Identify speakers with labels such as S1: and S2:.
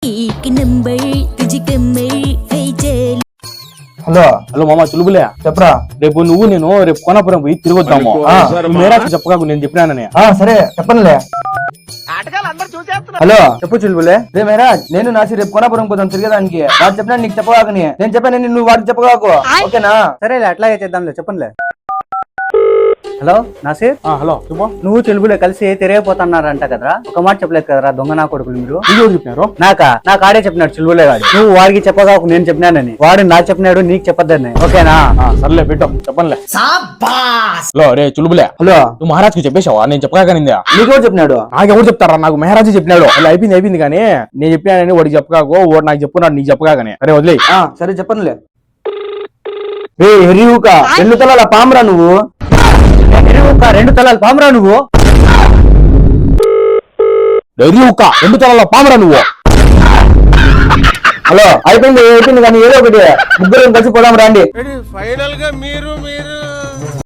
S1: Hello
S2: hello మామ చులుబులే
S1: చెప్పరా.
S2: రేపు నేను కోనాపురం పోయి తిరగొద్దాము మేరాకి చెప్పగా నేను చెప్పినానని.
S1: సరే చెప్పనులే. హలో చెప్పు చులుబులే. రే మేరాజ్, నేను నాసి రేపు కోనాపురం పోతాం తిరిగేదానికి. వాడు చెప్పినా నీకు చెప్పగాకని. నేను చెప్పాను నువ్వు వాడికి చెప్పగాకు, ఓకేనా?
S3: సరేలే, అట్లాగే చేద్దాంలే, చెప్పనులే. హలో నాసిర్,
S2: హలో చెప్పు.
S3: నువ్వు చెలుబులే కలిసి తిరిగిపోతున్నారంట కదరా? ఒక మాట చెప్పలేదు కదరా దొంగ నా కొడుకులు మీరు?
S2: ఎవరు చెప్పినారు?
S3: నాకు ఆడే చెప్పినాడు చెలుబులే గాడు. నువ్వు వాడికి చెప్పగా నేను చెప్పినానని, వాడు నాకు చెప్పినాడు నీకు చెప్పొద్దని, ఓకేనా?
S2: సర్లే పెట్టాం చెప్పనులే. హలో రే చులుబులే.
S1: హలో
S2: నువ్వు మహారాజ్ కి చెప్పేశావా నేను చెప్పగా నిందా?
S1: నీకెవరు చెప్పినాడు?
S2: నాకెవరు చెప్తారా? నాకు మహారాజు చెప్పినాడు. అలా అయిపోయింది కానీ నేను చెప్పినానని వాడికి చెప్పగాకు, వాడు నాకు చెప్పున్నాడు నీకు చెప్పగానే. అరే వదిలే.
S1: సరే చెప్పనులే. రే హెరివుక, 2 తలాల పామురా నువ్వు.
S3: రెండు తలాలు పామురా నువ్వు.
S2: 2 తలాల పామురా నువ్వు.
S1: హలో అయిపోయింది కానీ ఏదో ఒకటి ముగ్గురు కలిసి పోదాం రండి.
S4: ఫైనల్ గా మీరు